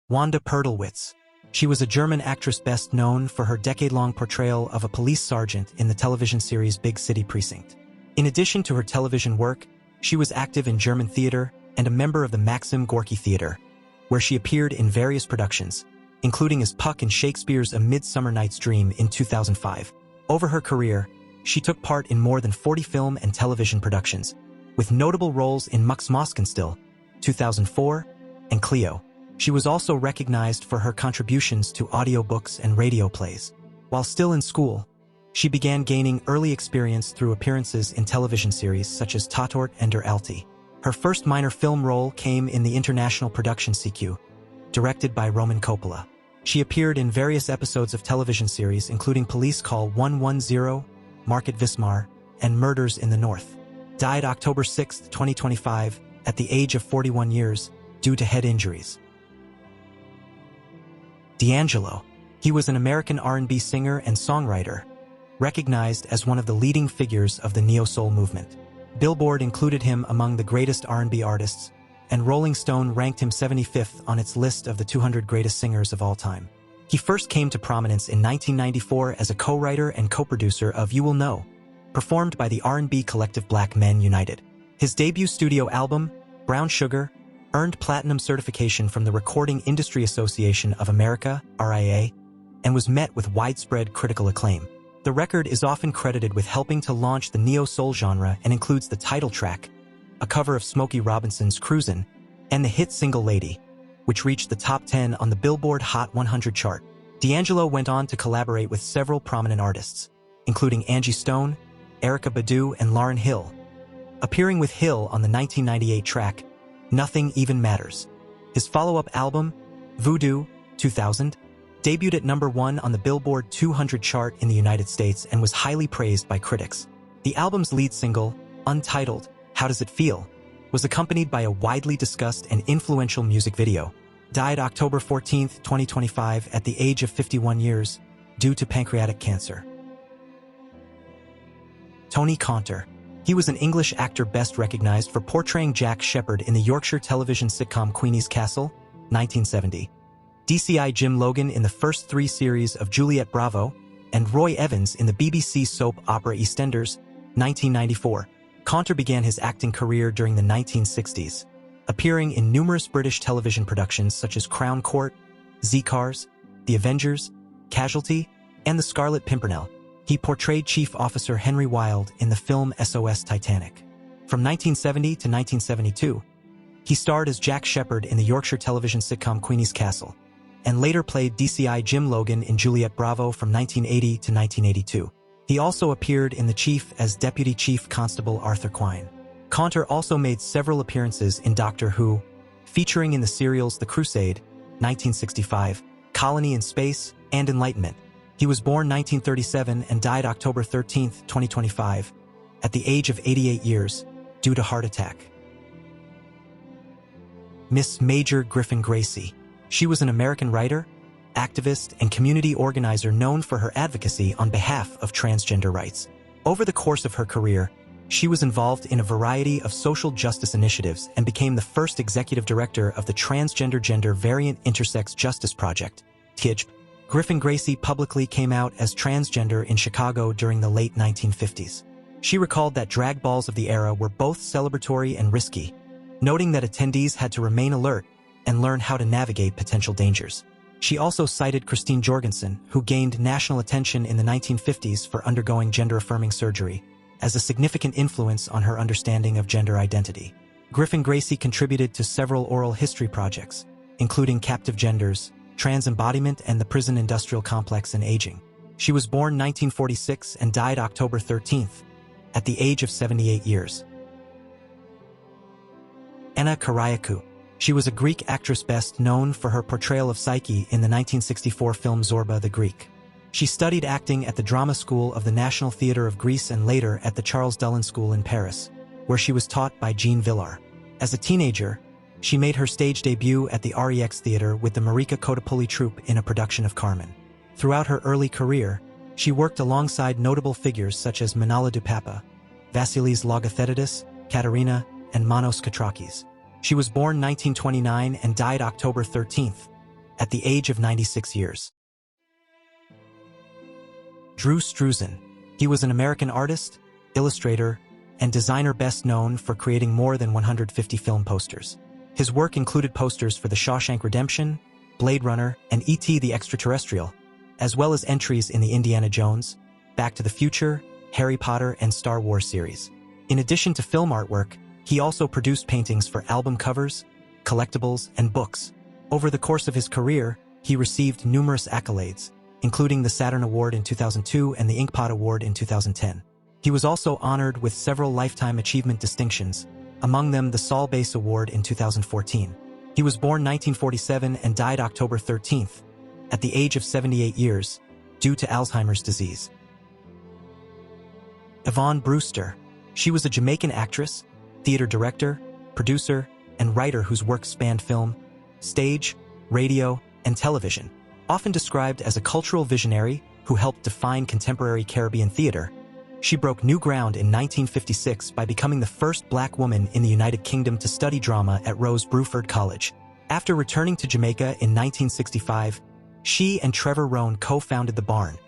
Wanda Pertlewitz. She was a German actress best known for her decade-long portrayal of a police sergeant in the television series Big City Precinct. In addition to her television work, she was active in German theater and a member of the Maxim Gorky Theater, where she appeared in various productions, including as Puck in Shakespeare's A Midsummer Night's Dream in 2005. Over her career, she took part in more than 40 film and television productions, with notable roles in Max Moskenstill, 2004, and Cleo. She was also recognized for her contributions to audiobooks and radio plays. While still in school, she began gaining early experience through appearances in television series such as Tatort and Der Alte. Her first minor film role came in the international production CQ, directed by Roman Coppola. She appeared in various episodes of television series including Police Call 110, Market Vismar, and Murders in the North. Died October 6, 2025, at the age of 41 years, due to head injuries. D'Angelo. He was an American R&B singer and songwriter, recognized as one of the leading figures of the neo-soul movement. Billboard included him among the greatest R&B artists, and Rolling Stone ranked him 75th on its list of the 200 greatest singers of all time. He first came to prominence in 1994 as a co-writer and co-producer of You Will Know, performed by the R&B collective Black Men United. His debut studio album, Brown Sugar, earned platinum certification from the Recording Industry Association of America, RIA, and was met with widespread critical acclaim. The record is often credited with helping to launch the neo-soul genre and includes the title track, a cover of Smokey Robinson's Cruisin', and the hit single Lady, which reached the top 10 on the Billboard Hot 100 chart. D'Angelo went on to collaborate with several prominent artists, including Angie Stone, Erykah Badu, and Lauryn Hill, appearing with Hill on the 1998 track Nothing Even Matters. His follow-up album, Voodoo, 2000, debuted at #1 on the Billboard 200 chart in the United States and was highly praised by critics. The album's lead single, untitled How Does It Feel, was accompanied by a widely discussed and influential music video. Died October 14, 2025, at the age of 51 years, due to pancreatic cancer. Tony Conter. He was an English actor best recognized for portraying Jack Shepherd in the Yorkshire television sitcom Queenie's Castle, 1970. DCI Jim Logan in the first 3 series of Juliet Bravo, and Roy Evans in the BBC soap opera EastEnders, 1994. Conter began his acting career during the 1960s, appearing in numerous British television productions such as Crown Court, Z-Cars, The Avengers, Casualty, and The Scarlet Pimpernel. He portrayed Chief Officer Henry Wilde in the film SOS Titanic. From 1970 to 1972, he starred as Jack Shepherd in the Yorkshire television sitcom Queenie's Castle, and later played DCI Jim Logan in Juliet Bravo from 1980 to 1982. He also appeared in The Chief as Deputy Chief Constable Arthur Quine. Conter also made several appearances in Doctor Who, featuring in the serials The Crusade, 1965, Colony in Space, and Enlightenment. He was born 1937 and died October 13, 2025, at the age of 88 years, due to heart attack. Miss Major Griffin Gracie. She was an American writer, activist, and community organizer known for her advocacy on behalf of transgender rights. Over the course of her career, she was involved in a variety of social justice initiatives and became the first executive director of the Transgender Gender Variant Intersex Justice Project, TGIP. Griffin Gracie publicly came out as transgender in Chicago during the late 1950s. She recalled that drag balls of the era were both celebratory and risky, noting that attendees had to remain alert and learn how to navigate potential dangers. She also cited Christine Jorgensen, who gained national attention in the 1950s for undergoing gender-affirming surgery, as a significant influence on her understanding of gender identity. Griffin Gracie contributed to several oral history projects, including Captive Genders, Trans Embodiment, and the Prison Industrial Complex and Aging. She was born 1946 and died October 13th, at the age of 78 years. Anna Kyriakou. She was a Greek actress best known for her portrayal of Psyche in the 1964 film Zorba the Greek. She studied acting at the drama school of the National Theatre of Greece and later at the Charles Dullin School in Paris, where she was taught by Jean Vilar. As a teenager, she made her stage debut at the REX Theatre with the Marika Kotopoulos troupe in a production of Carmen. Throughout her early career, she worked alongside notable figures such as Manala Dupapa, Vasilis Logothetides, Katerina, and Manos Katrakis. She was born 1929 and died October 13th, at the age of 96 years. Drew Struzan. He was an American artist, illustrator, and designer best known for creating more than 150 film posters. His work included posters for The Shawshank Redemption, Blade Runner, and E.T. the Extraterrestrial, as well as entries in the Indiana Jones, Back to the Future, Harry Potter, and Star Wars series. In addition to film artwork, he also produced paintings for album covers, collectibles, and books. Over the course of his career, he received numerous accolades, including the Saturn Award in 2002 and the Inkpot Award in 2010. He was also honored with several Lifetime Achievement distinctions, among them the Saul Bass Award in 2014. He was born 1947 and died October 13th, at the age of 78 years, due to Alzheimer's disease. Yvonne Brewster. She was a Jamaican actress, theater director, producer, and writer whose work spanned film, stage, radio, and television. Often described as a cultural visionary who helped define contemporary Caribbean theater, she broke new ground in 1956 by becoming the first black woman in the United Kingdom to study drama at Rose Bruford College. After returning to Jamaica in 1965, she and Trevor Rohn co-founded The Barn,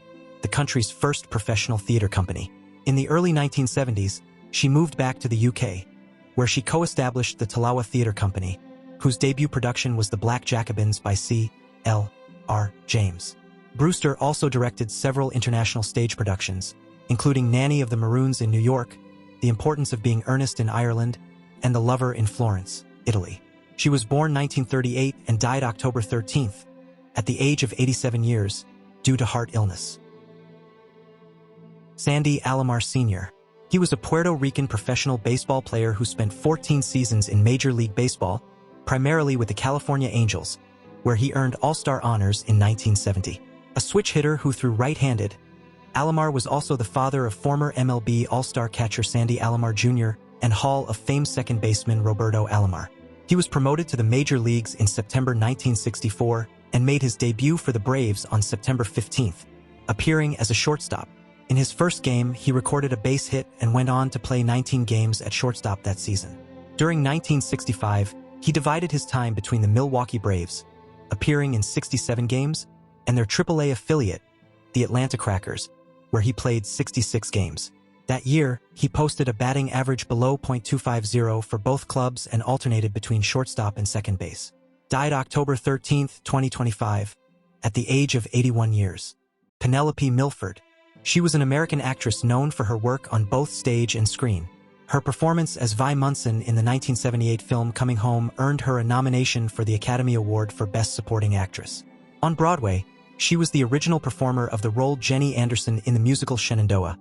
the country's first professional theater company. In the early 1970s, she moved back to the UK, where she co-established the Talawa Theatre Company, whose debut production was The Black Jacobins by C.L.R. James. Brewster also directed several international stage productions, including Nanny of the Maroons in New York, The Importance of Being Earnest in Ireland, and The Lover in Florence, Italy. She was born 1938 and died October 13th, at the age of 87 years, due to heart illness. Sandy Alomar Sr. He was a Puerto Rican professional baseball player who spent 14 seasons in Major League Baseball, primarily with the California Angels, where he earned All-Star honors in 1970. A switch hitter who threw right-handed, Alomar was also the father of former MLB All-Star catcher Sandy Alomar Jr. and Hall of Fame second baseman Roberto Alomar. He was promoted to the major leagues in September 1964 and made his debut for the Braves on September 15th, appearing as a shortstop. In his first game, he recorded a base hit and went on to play 19 games at shortstop that season. During 1965, he divided his time between the Milwaukee Braves, appearing in 67 games, and their AAA affiliate, the Atlanta Crackers, where he played 66 games. That year, he posted a batting average below .250 for both clubs and alternated between shortstop and second base. Died October 13, 2025, at the age of 81 years. Penelope Milford. She was an American actress known for her work on both stage and screen. Her performance as Vi Munson in the 1978 film Coming Home earned her a nomination for the Academy Award for Best Supporting Actress. On Broadway, she was the original performer of the role Jenny Anderson in the musical Shenandoah,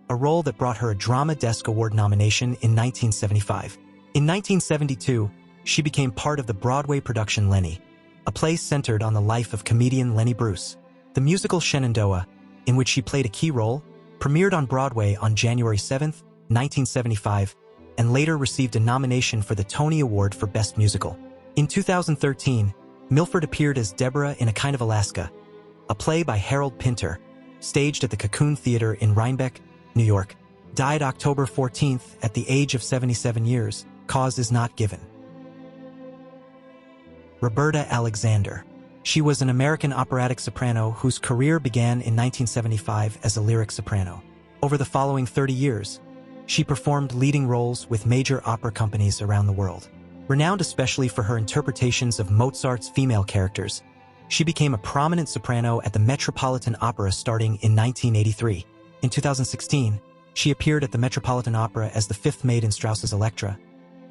a role that brought her a Drama Desk Award nomination in 1975. In 1972, she became part of the Broadway production Lenny, a play centered on the life of comedian Lenny Bruce. The musical Shenandoah, in which she played a key role, premiered on Broadway on January 7, 1975, and later received a nomination for the Tony Award for Best Musical. In 2013, Milford appeared as Deborah in A Kind of Alaska, a play by Harold Pinter, staged at the Cocoon Theater in Rhinebeck, New York. Died October 14th at the age of 77 years. Cause is not given. Roberta Alexander. She was an American operatic soprano whose career began in 1975 as a lyric soprano. Over the following 30 years, she performed leading roles with major opera companies around the world. Renowned especially for her interpretations of Mozart's female characters, she became a prominent soprano at the Metropolitan Opera starting in 1983. In 2016, she appeared at the Metropolitan Opera as the fifth maid in Strauss's Elektra,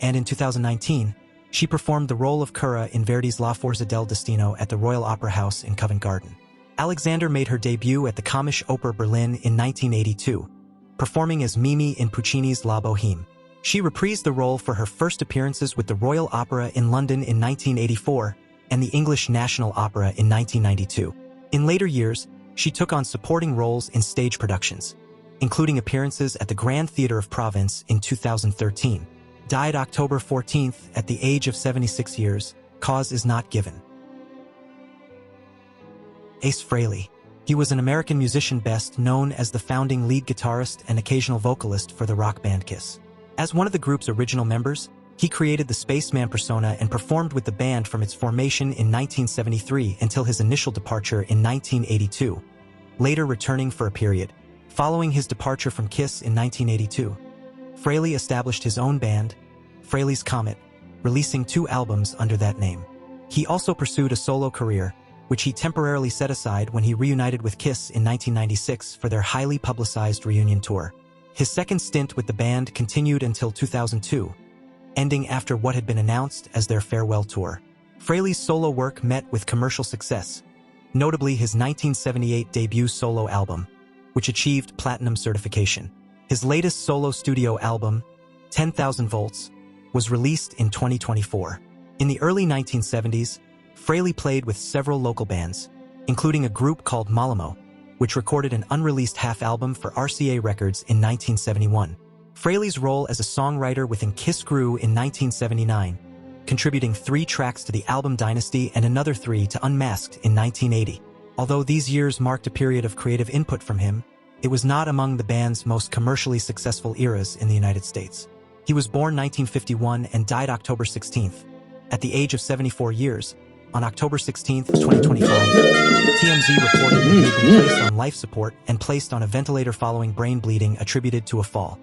and in 2019, she performed the role of Cura in Verdi's La Forza del Destino at the Royal Opera House in Covent Garden. Alexander made her debut at the Komische Oper Berlin in 1982, performing as Mimi in Puccini's La Boheme. She reprised the role for her first appearances with the Royal Opera in London in 1984 and the English National Opera in 1992. In later years, she took on supporting roles in stage productions, including appearances at the Grand Theatre of Provence in 2013. Died October 14th at the age of 76 years. Cause is not given. Ace Frehley. He was an American musician best known as the founding lead guitarist and occasional vocalist for the rock band Kiss. As one of the group's original members, He created the spaceman persona and performed with the band from its formation in 1973 until his initial departure in 1982, later returning for a period. Following his departure from Kiss in 1982, Frehley established his own band, Frehley's Comet, releasing 2 albums under that name. He also pursued a solo career, which he temporarily set aside when he reunited with Kiss in 1996 for their highly publicized reunion tour. His second stint with the band continued until 2002, ending after what had been announced as their farewell tour. Frehley's solo work met with commercial success, notably his 1978 debut solo album, which achieved platinum certification. His latest solo studio album, 10,000 Volts, was released in 2024. In the early 1970s, Frehley played with several local bands, including a group called Malamo, which recorded an unreleased half-album for RCA Records in 1971. Frehley's role as a songwriter within Kiss grew in 1979, contributing 3 tracks to the album Dynasty and another 3 to Unmasked in 1980. Although these years marked a period of creative input from him, it was not among the band's most commercially successful eras in the United States. He was born 1951 and died October 16th. At the age of 74 years, on October 16, 2025, TMZ reported that he had been placed on life support and placed on a ventilator following brain bleeding attributed to a fall.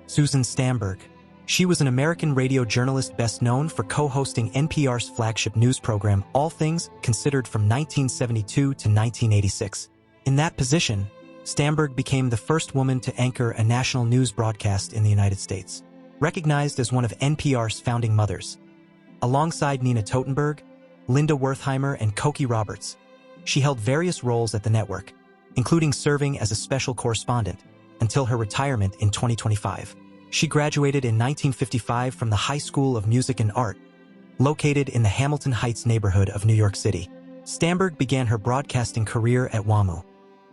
Susan Stamberg. She was an American radio journalist best known for co-hosting NPR's flagship news program All Things Considered from 1972 to 1986. In that position, Stamberg became the first woman to anchor a national news broadcast in the United States. Recognized as one of NPR's founding mothers, alongside Nina Totenberg, Linda Wertheimer, and Cokie Roberts, she held various roles at the network, including serving as a special correspondent, until her retirement in 2025. She graduated in 1955 from the High School of Music and Art, located in the Hamilton Heights neighborhood of New York City. Stamberg began her broadcasting career at WAMU,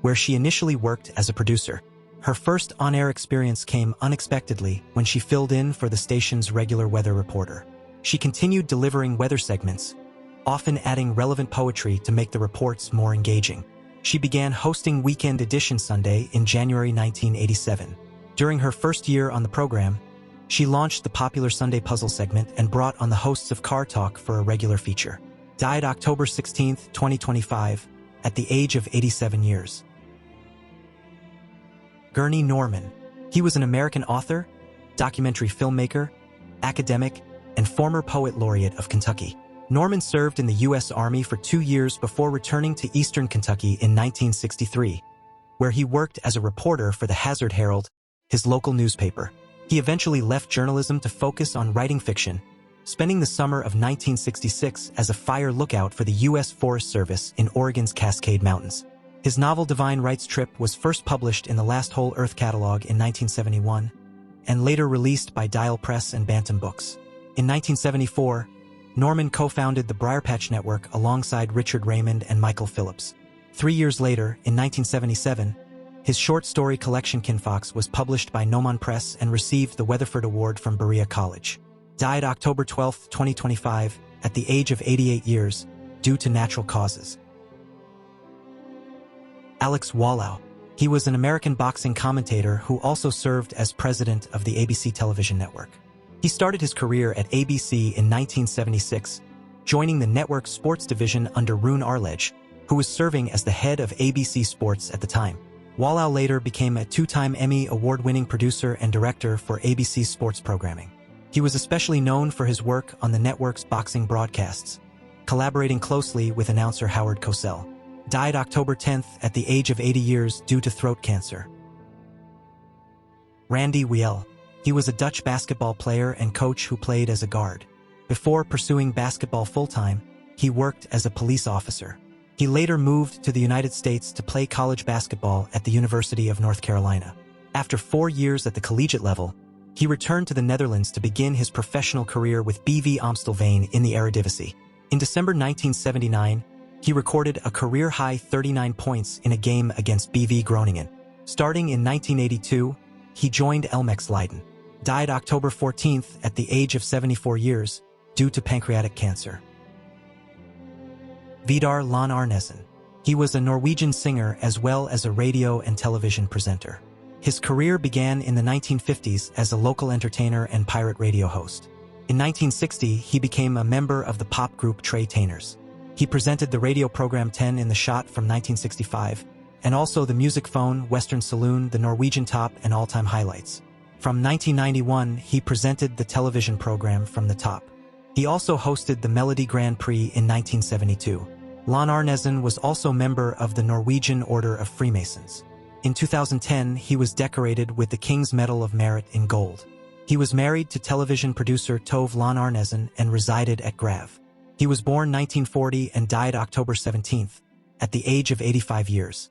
where she initially worked as a producer. Her first on-air experience came unexpectedly when she filled in for the station's regular weather reporter. She continued delivering weather segments, often adding relevant poetry to make the reports more engaging. She began hosting Weekend Edition Sunday in January 1987. During her first year on the program, she launched the popular Sunday Puzzle segment and brought on the hosts of Car Talk for a regular feature. Died October 16, 2025, at the age of 87 years. Gurney Norman. He was an American author, documentary filmmaker, academic, and former poet laureate of Kentucky. Norman served in the U.S. Army for 2 years before returning to Eastern Kentucky in 1963, where he worked as a reporter for the Hazard Herald, his local newspaper. He eventually left journalism to focus on writing fiction, spending the summer of 1966 as a fire lookout for the U.S. Forest Service in Oregon's Cascade Mountains. His novel Divine Rights Trip was first published in the Last Whole Earth catalog in 1971, and later released by Dial Press and Bantam Books. In 1974, Norman co-founded the Briarpatch Network alongside Richard Raymond and Michael Phillips. 3 years later, in 1977, his short story collection Kinfox was published by Gnomon Press and received the Weatherford Award from Berea College. Died October 12, 2025, at the age of 88 years, due to natural causes. Alex Wallau. He was an American boxing commentator who also served as president of the ABC television network. He started his career at ABC in 1976, joining the network's sports division under Roone Arledge, who was serving as the head of ABC Sports at the time. Wallau later became a 2-time Emmy award-winning producer and director for ABC sports programming. He was especially known for his work on the network's boxing broadcasts, collaborating closely with announcer Howard Cosell. Died October 10th at the age of 80 years due to throat cancer. Randy Wiel. He was a Dutch basketball player and coach who played as a guard. Before pursuing basketball full-time, he worked as a police officer. He later moved to the United States to play college basketball at the University of North Carolina. After 4 years at the collegiate level, he returned to the Netherlands to begin his professional career with BV Amstelveen in the Eredivisie. In December 1979, he recorded a career-high 39 points in a game against BV Groningen. Starting in 1982, he joined Elmex Leiden. Died October 14th at the age of 74 years due to pancreatic cancer. Vidar Lon Arnesen. He was a Norwegian singer as well as a radio and television presenter. His career began in the 1950s as a local entertainer and pirate radio host. In 1960, he became a member of the pop group Trey Tainers. He presented the radio program 10 in the Shot from 1965, and also the Music Phone, Western Saloon, the Norwegian Top, and All-Time Highlights. From 1991, he presented the television program From the Top. He also hosted the Melodi Grand Prix in 1972. Lon Arneson was also member of the Norwegian Order of Freemasons. In 2010, he was decorated with the King's Medal of Merit in gold. He was married to television producer Tove Lon Arneson and resided at Grav. He was born 1940 and died October 17th, at the age of 85 years.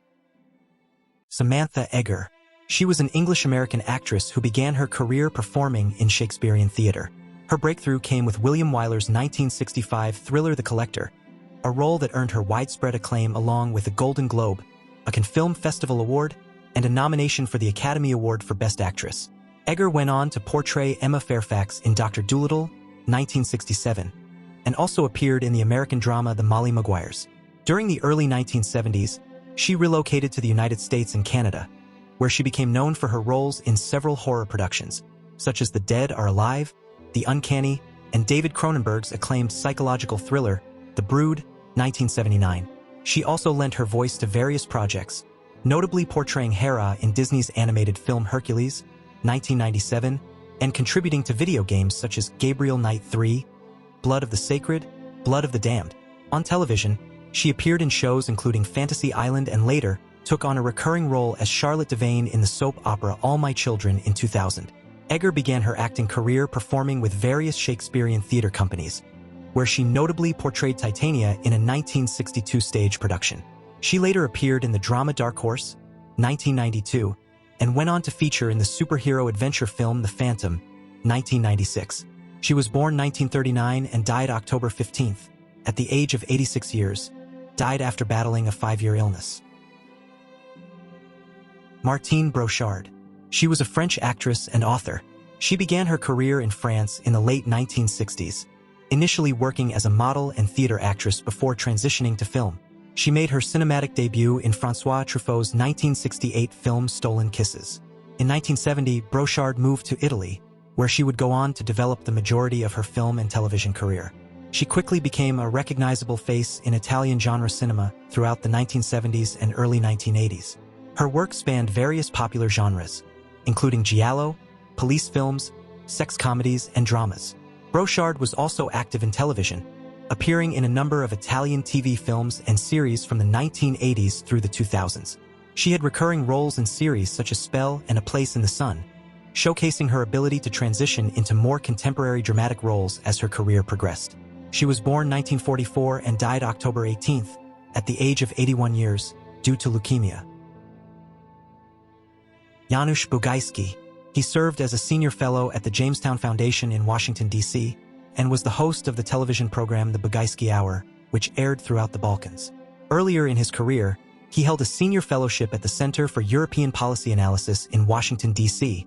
Samantha Eggar. She was an English-American actress who began her career performing in Shakespearean theater. Her breakthrough came with William Wyler's 1965 thriller The Collector, a role that earned her widespread acclaim along with a Golden Globe, a Cannes Film Festival Award, and a nomination for the Academy Award for Best Actress. Eggar went on to portray Emma Fairfax in Dr. Dolittle, 1967, and also appeared in the American drama The Molly Maguires. During the early 1970s, she relocated to the United States and Canada, where she became known for her roles in several horror productions, such as The Dead Are Alive, The Uncanny, and David Cronenberg's acclaimed psychological thriller, The Brood, 1979. She also lent her voice to various projects, notably portraying Hera in Disney's animated film Hercules, 1997, and contributing to video games such as Gabriel Knight 3, Blood of the Sacred, Blood of the Damned. On television, she appeared in shows including Fantasy Island and later took on a recurring role as Charlotte Devane in the soap opera All My Children in 2000. Eggar began her acting career performing with various Shakespearean theater companies, where she notably portrayed Titania in a 1962 stage production. She later appeared in the drama Dark Horse, 1992, and went on to feature in the superhero adventure film The Phantom, 1996. She was born 1939 and died October 15th, at the age of 86 years, died after battling a 5-year illness. Martine Brochard. She was a French actress and author. She began her career in France in the late 1960s, initially working as a model and theater actress before transitioning to film. She made her cinematic debut in François Truffaut's 1968 film Stolen Kisses. In 1970, Brochard moved to Italy, where she would go on to develop the majority of her film and television career. She quickly became a recognizable face in Italian genre cinema throughout the 1970s and early 1980s. Her work spanned various popular genres, including giallo, police films, sex comedies, and dramas. Brochard was also active in television, appearing in a number of Italian TV films and series from the 1980s through the 2000s. She had recurring roles in series such as Spell and A Place in the Sun, showcasing her ability to transition into more contemporary dramatic roles as her career progressed. She was born 1944 and died October 18th, at the age of 81 years, due to leukemia. Janusz Bugajski. He served as a senior fellow at the Jamestown Foundation in Washington, D.C., and was the host of the television program The Bugajski Hour, which aired throughout the Balkans. Earlier in his career, he held a senior fellowship at the Center for European Policy Analysis in Washington, D.C.,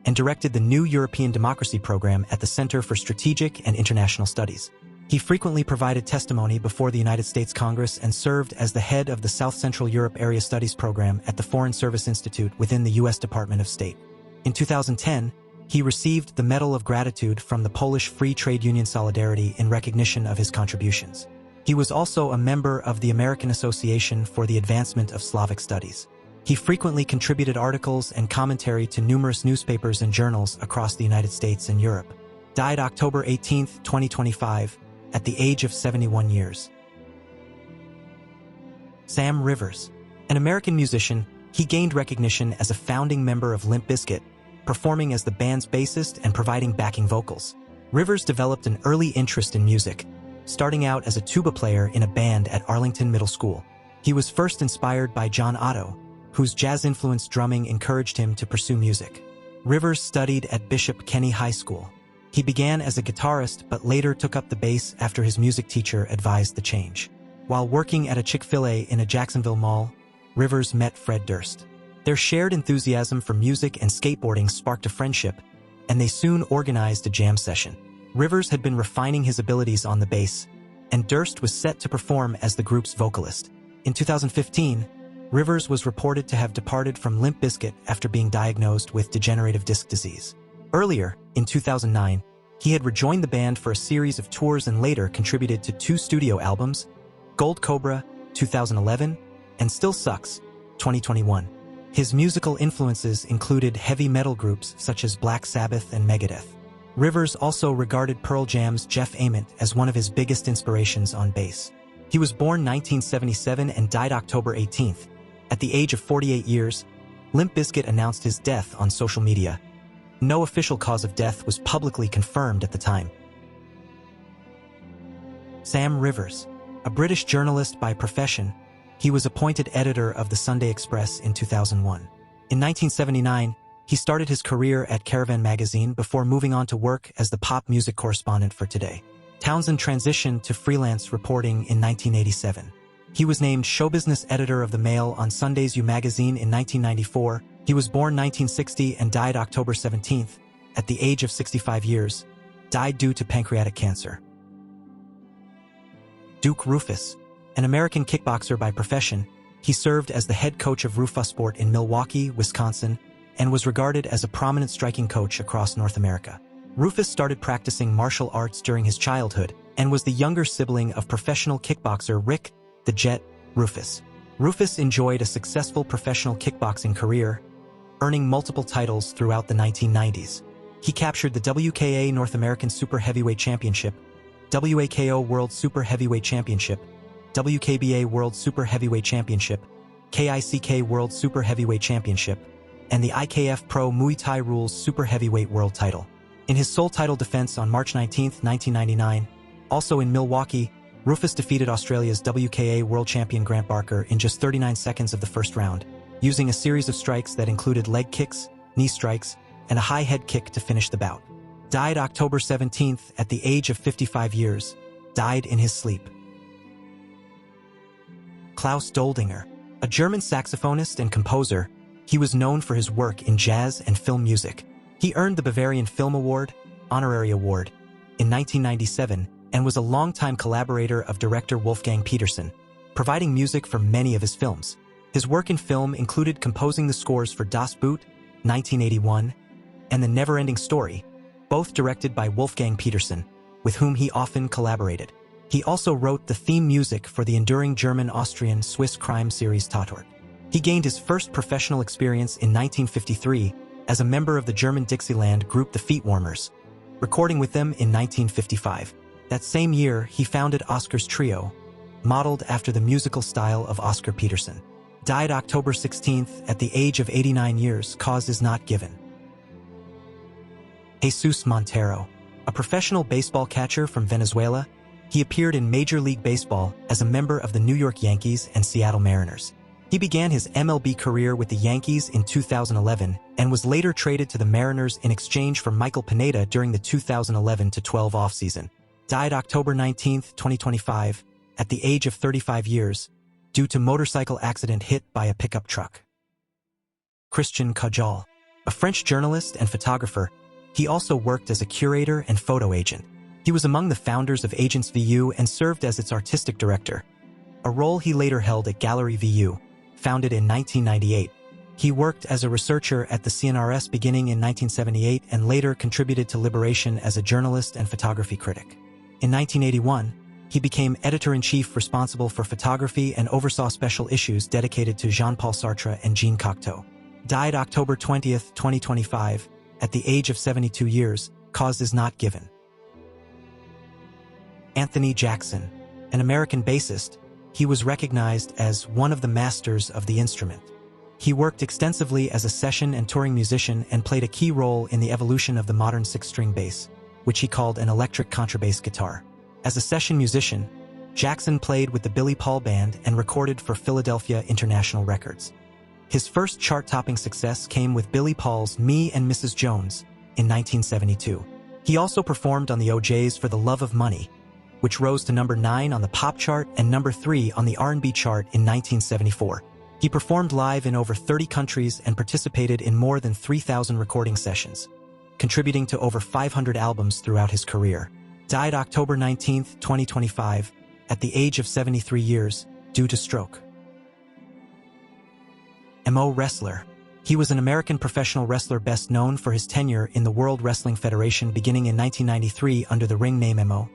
and directed the New European Democracy Program at the Center for Strategic and International Studies. He frequently provided testimony before the United States Congress and served as the head of the South Central Europe Area Studies Program at the Foreign Service Institute within the U.S. Department of State. In 2010, he received the Medal of Gratitude from the Polish Free Trade Union Solidarity in recognition of his contributions. He was also a member of the American Association for the Advancement of Slavic Studies. He frequently contributed articles and commentary to numerous newspapers and journals across the United States and Europe. Died October 18, 2025, at the age of 71 years. Sam Rivers. An American musician, he gained recognition as a founding member of Limp Bizkit, performing as the band's bassist and providing backing vocals. Rivers developed an early interest in music, starting out as a tuba player in a band at Arlington Middle School. He was first inspired by John Otto, whose jazz-influenced drumming encouraged him to pursue music. Rivers studied at Bishop Kenny High School. He began as a guitarist but later took up the bass after his music teacher advised the change. While working at a Chick-fil-A in a Jacksonville mall, Rivers met Fred Durst. Their shared enthusiasm for music and skateboarding sparked a friendship, and they soon organized a jam session. Rivers had been refining his abilities on the bass, and Durst was set to perform as the group's vocalist. In 2015, Rivers was reported to have departed from Limp Bizkit after being diagnosed with degenerative disc disease. Earlier, in 2009, he had rejoined the band for a series of tours and later contributed to 2 studio albums, Gold Cobra, 2011, and Still Sucks, 2021. His musical influences included heavy metal groups such as Black Sabbath and Megadeth. Rivers also regarded Pearl Jam's Jeff Ament as one of his biggest inspirations on bass. He was born 1977 and died October 18th. At the age of 48 years, Limp Bizkit announced his death on social media. No official cause of death was publicly confirmed at the time. Sam Rivers, a British journalist by profession, he was appointed editor of the Sunday Express in 2001. In 1979, he started his career at Caravan magazine before moving on to work as the pop music correspondent for Today. Townsend transitioned to freelance reporting in 1987. He was named show business editor of The Mail on Sunday's You magazine in 1994. He was born 1960 and died October 17th, at the age of 65 years, died due to pancreatic cancer. Duke Roufus, an American kickboxer by profession, he served as the head coach of Roufusport in Milwaukee, Wisconsin, and was regarded as a prominent striking coach across North America. Roufus started practicing martial arts during his childhood and was the younger sibling of professional kickboxer Rick the Jet Roufus. Roufus enjoyed a successful professional kickboxing career, earning multiple titles throughout the 1990s. He captured the WKA North American Super Heavyweight Championship, WAKO World Super Heavyweight Championship, WKBA World Super Heavyweight Championship, KICK World Super Heavyweight Championship, and the IKF Pro Muay Thai Rules Super Heavyweight World Title. In his sole title defense on March 19, 1999, also in Milwaukee, Roufus defeated Australia's WKA World Champion Grant Barker in just 39 seconds of the first round, using a series of strikes that included leg kicks, knee strikes, and a high head kick to finish the bout. Died October 17th at the age of 55 years, died in his sleep. Klaus Doldinger, a German saxophonist and composer, he was known for his work in jazz and film music. He earned the Bavarian Film Award, Honorary Award, in 1997 and was a longtime collaborator of director Wolfgang Petersen, providing music for many of his films. His work in film included composing the scores for Das Boot, 1981, and The Never-Ending Story, both directed by Wolfgang Petersen, with whom he often collaborated. He also wrote the theme music for the enduring German-Austrian-Swiss crime series Tatort. He gained his first professional experience in 1953 as a member of the German Dixieland group The Feet Warmers, recording with them in 1955. That same year, he founded Oscar's Trio, modeled after the musical style of Oscar Peterson. Died October 16th at the age of 89 years, cause is not given. Jesus Montero, a professional baseball catcher from Venezuela, he appeared in Major League Baseball as a member of the New York Yankees and Seattle Mariners. He began his MLB career with the Yankees in 2011 and was later traded to the Mariners in exchange for Michael Pineda during the 2011-12 offseason. Died October 19, 2025, at the age of 35 years, due to motorcycle accident hit by a pickup truck. Christian Cajal, a French journalist and photographer, he also worked as a curator and photo agent. He was among the founders of Agents VU and served as its artistic director, a role he later held at Gallery VU, founded in 1998. He worked as a researcher at the CNRS beginning in 1978 and later contributed to Liberation as a journalist and photography critic. In 1981, he became editor-in-chief responsible for photography and oversaw special issues dedicated to Jean-Paul Sartre and Jean Cocteau. Died October 20, 2025, at the age of 72 years, cause is not given. Anthony Jackson, an American bassist, he was recognized as one of the masters of the instrument. He worked extensively as a session and touring musician and played a key role in the evolution of the modern six-string bass, which he called an electric contrabass guitar. As a session musician, Jackson played with the Billy Paul Band and recorded for Philadelphia International Records. His first chart-topping success came with Billy Paul's Me and Mrs. Jones in 1972. He also performed on the O'Jays for The Love of Money, which rose to number 9 on the pop chart and number 3 on the R&B chart in 1974. He performed live in over 30 countries and participated in more than 3,000 recording sessions, contributing to over 500 albums throughout his career. Died October 19, 2025, at the age of 73 years, due to stroke. Mo Wrestler. He was an American professional wrestler best known for his tenure in the World Wrestling Federation beginning in 1993 under the ring name Mo,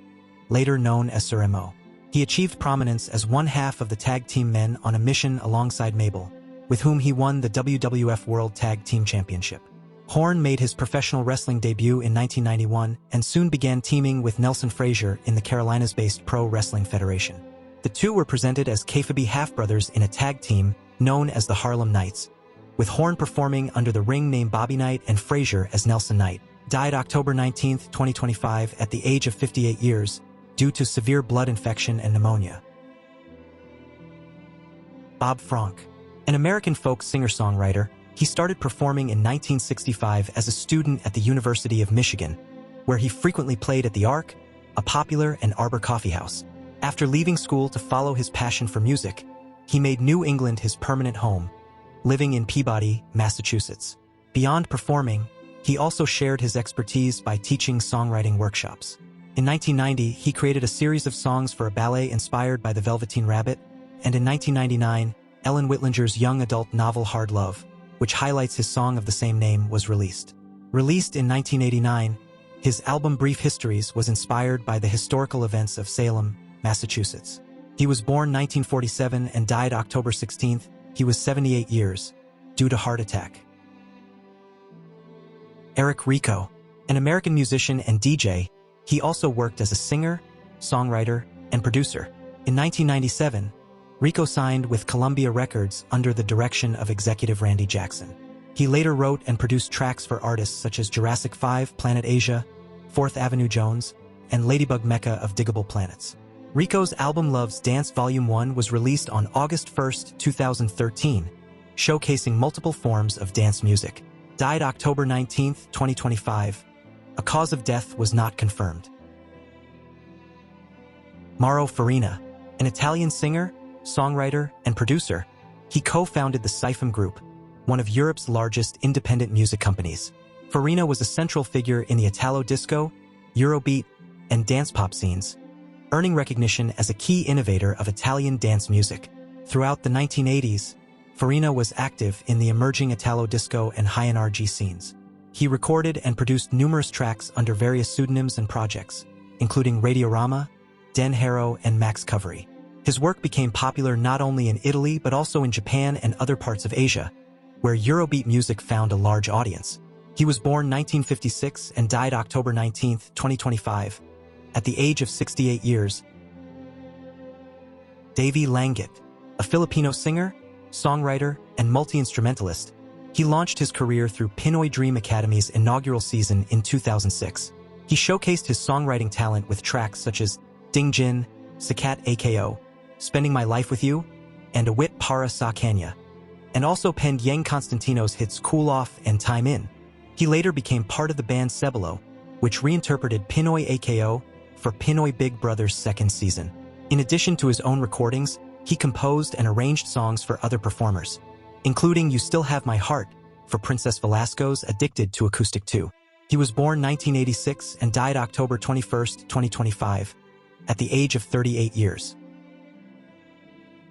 later known as Sir Mo. He achieved prominence as one half of the Tag Team Men on a mission alongside Mabel, with whom he won the WWF World Tag Team Championship. Horn made his professional wrestling debut in 1991 and soon began teaming with Nelson Frazier in the Carolinas-based Pro Wrestling Federation. The two were presented as kayfabe half-brothers in a tag team known as the Harlem Knights, with Horn performing under the ring name Bobby Knight and Frazier as Nelson Knight. Died October 19, 2025 at the age of 58 years due to severe blood infection and pneumonia. Bob Frank. An American folk singer-songwriter, he started performing in 1965 as a student at the University of Michigan, where he frequently played at the Ark, a popular and Arbor coffeehouse. After leaving school to follow his passion for music, he made New England his permanent home, living in Peabody, Massachusetts. Beyond performing, he also shared his expertise by teaching songwriting workshops. In 1990, he created a series of songs for a ballet inspired by the Velveteen Rabbit, and in 1999, Ellen Whitlinger's young adult novel Hard Love, which highlights his song of the same name, was released. Released in 1989, his album Brief Histories was inspired by the historical events of Salem, Massachusetts. He was born 1947 and died October 16th. He was 78 years, due to heart attack. Eric Rico. An American musician and DJ, he also worked as a singer, songwriter, and producer. In 1997, Rico signed with Columbia Records under the direction of executive Randy Jackson. He later wrote and produced tracks for artists such as Jurassic 5, Planet Asia, Fourth Avenue Jones, and Ladybug Mecca of Diggable Planets. Rico's album Love's Dance Volume 1 was released on August 1, 2013, showcasing multiple forms of dance music. Died October 19, 2025. A cause of death was not confirmed. Mauro Farina. An Italian singer, songwriter, and producer, he co-founded the Siphon Group, one of Europe's largest independent music companies. Farina was a central figure in the Italo disco, Eurobeat, and dance pop scenes, earning recognition as a key innovator of Italian dance music. Throughout the 1980s, Farina was active in the emerging Italo disco and high NRG scenes. He recorded and produced numerous tracks under various pseudonyms and projects, including Radiorama, Den Haro, and Max Covery. His work became popular not only in Italy but also in Japan and other parts of Asia, where Eurobeat music found a large audience. He was born 1956 and died October 19, 2025, at the age of 68 years. Davey Langit. A Filipino singer, songwriter, and multi-instrumentalist, he launched his career through Pinoy Dream Academy's inaugural season in 2006. He showcased his songwriting talent with tracks such as Ding Jin, Sikat AKO, Spending My Life With You, and Awit Para Sa Kanya, and also penned Yang Constantino's hits Cool Off and Time In. He later became part of the band Cebalo, which reinterpreted Pinoy AKO for Pinoy Big Brother's second season. In addition to his own recordings, he composed and arranged songs for other performers, including You Still Have My Heart for Princess Velasco's Addicted to Acoustic 2. He was born 1986 and died October 21, 2025, at the age of 38 years.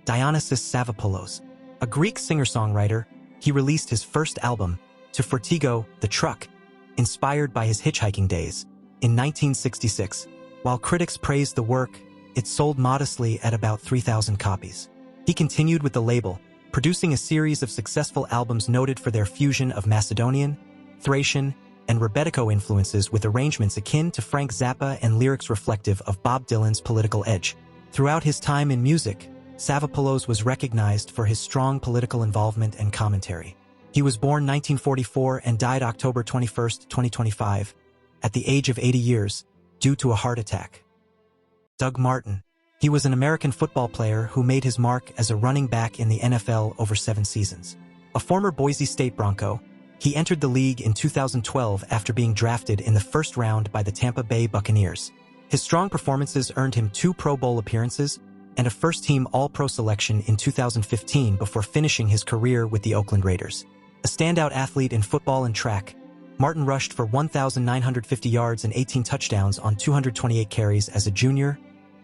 Dionysus Savvopoulos. A Greek singer-songwriter, he released his first album, To Fortigo, the Truck, inspired by his hitchhiking days, in 1966. While critics praised the work, it sold modestly at about 3,000 copies. He continued with the label, producing a series of successful albums noted for their fusion of Macedonian, Thracian, and Rebetiko influences with arrangements akin to Frank Zappa and lyrics reflective of Bob Dylan's political edge. Throughout his time in music, Savvopoulos was recognized for his strong political involvement and commentary. He was born 1944 and died October 21, 2025, at the age of 80 years, due to a heart attack. Doug Martin. He was an American football player who made his mark as a running back in the NFL over 7 seasons. A former Boise State Bronco, he entered the league in 2012 after being drafted in the first round by the Tampa Bay Buccaneers. His strong performances earned him 2 Pro Bowl appearances and a first-team All-Pro selection in 2015 before finishing his career with the Oakland Raiders. A standout athlete in football and track, Martin rushed for 1,950 yards and 18 touchdowns on 228 carries as a junior,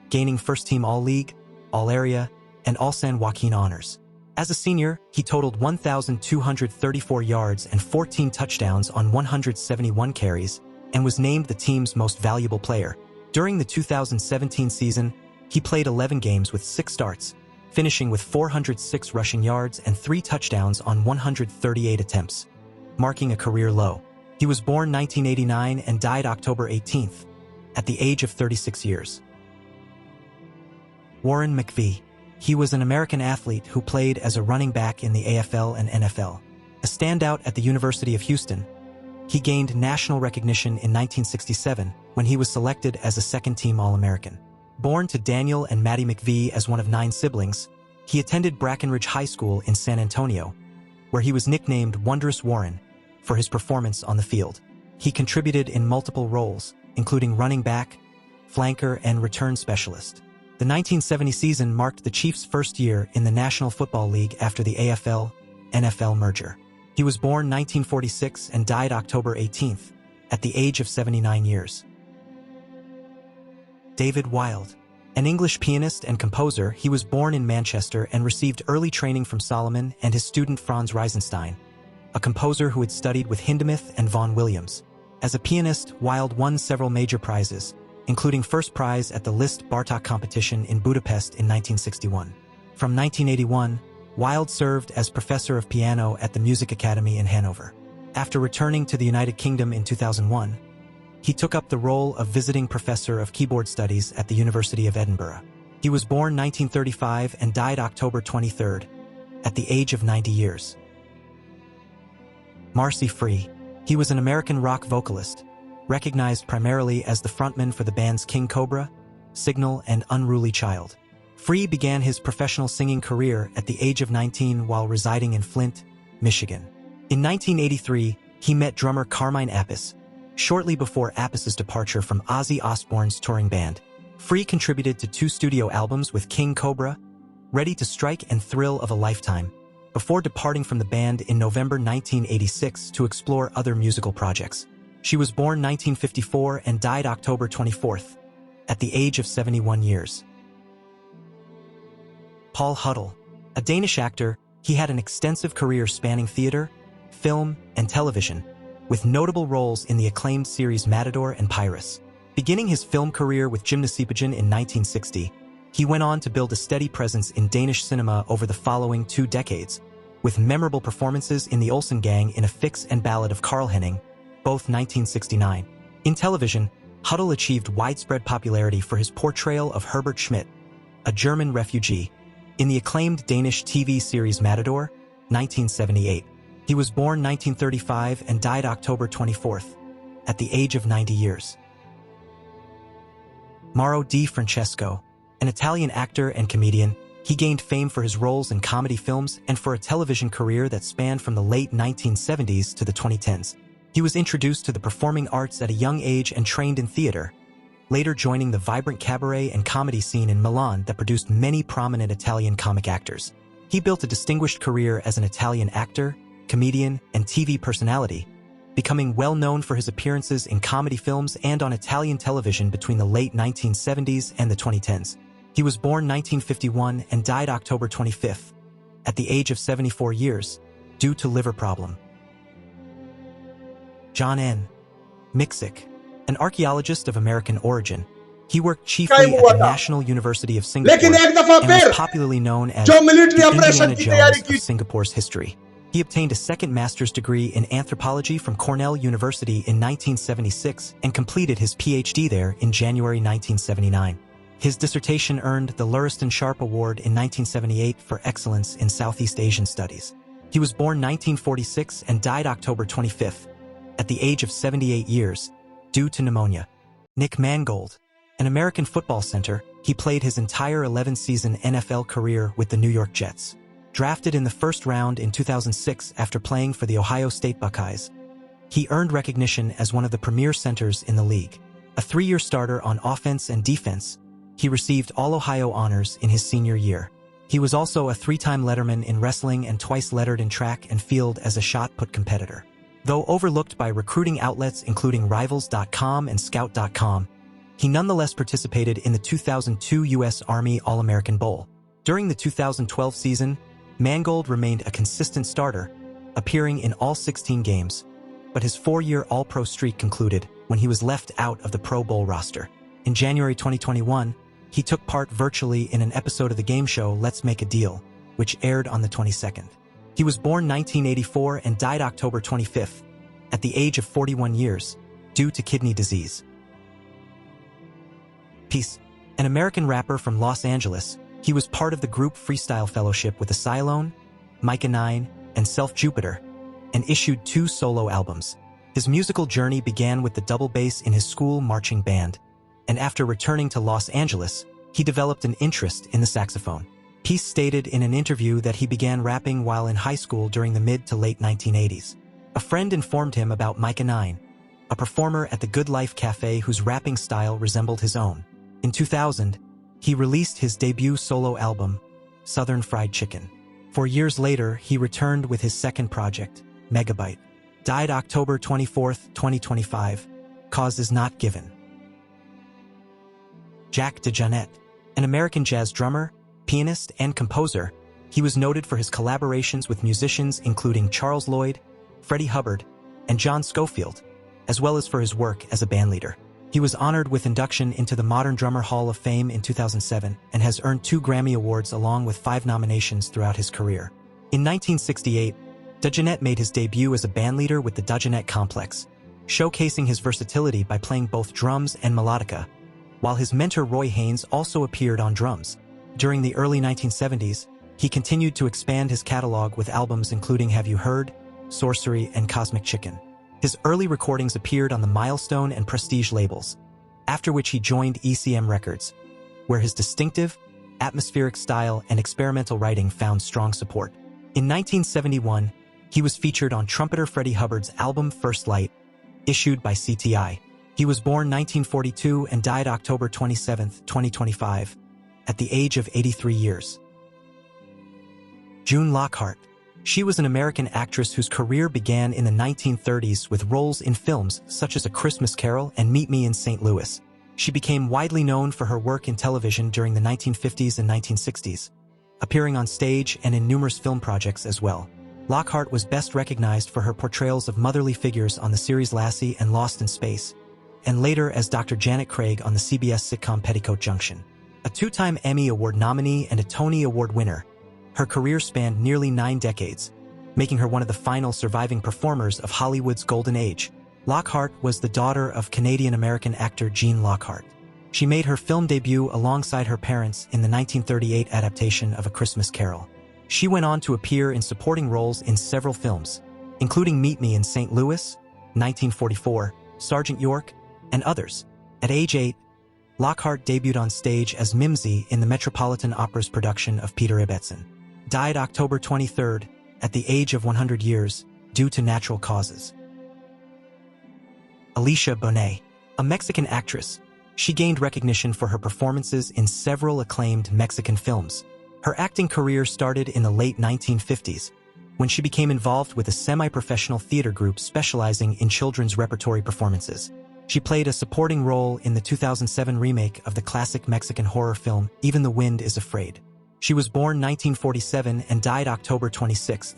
gaining first-team All-League, All-Area, and All-San Joaquin honors. As a senior, he totaled 1,234 yards and 14 touchdowns on 171 carries and was named the team's most valuable player. During the 2017 season, he played 11 games with 6 starts, finishing with 406 rushing yards and 3 touchdowns on 138 attempts, marking a career low. He was born 1989 and died October 18th, at the age of 36 years. Warren McVee. He was an American athlete who played as a running back in the AFL and NFL. A standout at the University of Houston, he gained national recognition in 1967 when he was selected as a second-team All-American. Born to Daniel and Maddie McVee as one of 9 siblings, he attended Brackenridge High School in San Antonio, where he was nicknamed Wondrous Warren for his performance on the field. He contributed in multiple roles, including running back, flanker, and return specialist. The 1970 season marked the Chiefs' first year in the National Football League after the AFL-NFL merger. He was born 1946 and died October 18th, at the age of 79 years. David Wild. An English pianist and composer, he was born in Manchester and received early training from Solomon and his student Franz Reisenstein, a composer who had studied with Hindemith and Vaughan Williams. As a pianist, Wild won several major prizes, including first prize at the Liszt Bartók competition in Budapest in 1961. From 1981, Wild served as professor of piano at the Music Academy in Hanover. After returning to the United Kingdom in 2001, he took up the role of visiting professor of keyboard studies at the University of Edinburgh. He was born 1935 and died October 23rd, at the age of 90 years. Marcy Free. He was an American rock vocalist, recognized primarily as the frontman for the bands King Cobra, Signal, and Unruly Child. Free began his professional singing career at the age of 19 while residing in Flint, Michigan. In 1983, he met drummer Carmine Appice, shortly before Appice's departure from Ozzy Osbourne's touring band. Free contributed to 2 studio albums with King Cobra, Ready to Strike and Thrill of a Lifetime, before departing from the band in November 1986 to explore other musical projects. She was born 1954 and died October 24th, at the age of 71 years. Paul Huddle. A Danish actor, he had an extensive career spanning theater, film, and television, with notable roles in the acclaimed series Matador and Pyrrhus. Beginning his film career with Gymnasipigen in 1960, he went on to build a steady presence in Danish cinema over the following 2 decades, with memorable performances in The Olsen Gang in A Fix and Ballad of Karl Henning, both 1969. In television, Huddle achieved widespread popularity for his portrayal of Herbert Schmidt, a German refugee, in the acclaimed Danish TV series Matador, 1978. He was born 1935 and died October 24th, at the age of 90 years. Mauro Di Francesco. An Italian actor and comedian, he gained fame for his roles in comedy films and for a television career that spanned from the late 1970s to the 2010s. He was introduced to the performing arts at a young age and trained in theater, later joining the vibrant cabaret and comedy scene in Milan that produced many prominent Italian comic actors. He built a distinguished career as an Italian actor, comedian, and TV personality, becoming well known for his appearances in comedy films and on Italian television between the late 1970s and the 2010s. He was born 1951 and died October 25th, at the age of 74 years, due to liver problem. John N. Miksic. An archaeologist of American origin, he worked chiefly at the National University of Singapore and was popularly known as the Indiana Jones of Singapore's history. He obtained a second master's degree in anthropology from Cornell University in 1976 and completed his PhD there in January 1979. His dissertation earned the Luriston Sharp Award in 1978 for excellence in Southeast Asian studies. He was born 1946 and died October 25th, at the age of 78 years, due to pneumonia. Nick Mangold. An American football center, he played his entire 11-season NFL career with the New York Jets. Drafted in the first round in 2006 after playing for the Ohio State Buckeyes, he earned recognition as one of the premier centers in the league. A 3-year starter on offense and defense, he received All-Ohio honors in his senior year. He was also a 3-time letterman in wrestling and twice lettered in track and field as a shot-put competitor. Though overlooked by recruiting outlets including Rivals.com and Scout.com, he nonetheless participated in the 2002 U.S. Army All-American Bowl. During the 2012 season, Mangold remained a consistent starter, appearing in all 16 games, but his 4-year All-Pro streak concluded when he was left out of the Pro Bowl roster. In January 2021, he took part virtually in an episode of the game show Let's Make a Deal, which aired on the 22nd. He was born 1984 and died October 25th, at the age of 41 years, due to kidney disease. Peace. An American rapper from Los Angeles, he was part of the group Freestyle Fellowship with Asylone, Micah 9, and Self Jupiter, and issued 2 solo albums. His musical journey began with the double bass in his school marching band, and after returning to Los Angeles, he developed an interest in the saxophone. Peace stated in an interview that he began rapping while in high school during the mid to late 1980s. A friend informed him about Micah 9, a performer at the Good Life Cafe whose rapping style resembled his own. In 2000, he released his debut solo album, Southern Fried Chicken. 4 years later, he returned with his second project, Megabyte. Died October 24, 2025. Cause is not given. Jack DeJohnette, an American jazz drummer, pianist, and composer, he was noted for his collaborations with musicians including Charles Lloyd, Freddie Hubbard, and John Scofield, as well as for his work as a bandleader. He was honored with induction into the Modern Drummer Hall of Fame in 2007 and has earned 2 Grammy Awards along with 5 nominations throughout his career. In 1968, DeJohnette made his debut as a bandleader with the DeJohnette Complex, showcasing his versatility by playing both drums and melodica, while his mentor Roy Haynes also appeared on drums. During the early 1970s, he continued to expand his catalog with albums including Have You Heard, Sorcery, and Cosmic Chicken. His early recordings appeared on the Milestone and Prestige labels, after which he joined ECM Records, where his distinctive, atmospheric style and experimental writing found strong support. In 1971, he was featured on trumpeter Freddie Hubbard's album First Light, issued by CTI. He was born 1942 and died October 27, 2025, at the age of 83 years. June Lockhart. She was an American actress whose career began in the 1930s with roles in films such as A Christmas Carol and Meet Me in St. Louis. She became widely known for her work in television during the 1950s and 1960s, appearing on stage and in numerous film projects as well. Lockhart was best recognized for her portrayals of motherly figures on the series Lassie and Lost in Space, and later as Dr. Janet Craig on the CBS sitcom Petticoat Junction. A 2-time Emmy Award nominee and a Tony Award winner, her career spanned nearly 9 decades, making her one of the final surviving performers of Hollywood's golden age. Lockhart was the daughter of Canadian-American actor Gene Lockhart. She made her film debut alongside her parents in the 1938 adaptation of A Christmas Carol. She went on to appear in supporting roles in several films, including Meet Me in St. Louis, 1944, Sergeant York, and others. At age 8, Lockhart debuted on stage as Mimsy in the Metropolitan Opera's production of Peter Ibbetson. Died October 23rd, at the age of 100 years, due to natural causes. Alicia Bonet, a Mexican actress, she gained recognition for her performances in several acclaimed Mexican films. Her acting career started in the late 1950s, when she became involved with a semi-professional theater group specializing in children's repertory performances. She played a supporting role in the 2007 remake of the classic Mexican horror film Even the Wind is Afraid. She was born 1947 and died October 26th,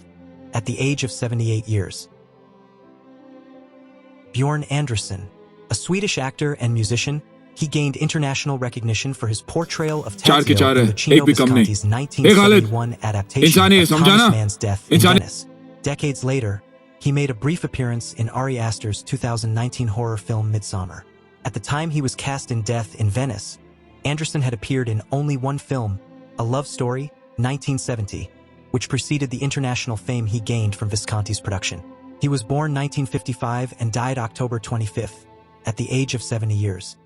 at the age of 78 years. Bjorn Andersson, a Swedish actor and musician, he gained international recognition for his portrayal of Tadzio in Luchino Visconti's 1971 adaptation of Thomas Mann's Death in Venice. Decades later, he made a brief appearance in Ari Aster's 2019 horror film Midsommar. At the time he was cast in Death in Venice, Andersson had appeared in only one film, A Love Story, 1970, which preceded the international fame he gained from Visconti's production. He was born 1955 and died October 25th, at the age of 70 years.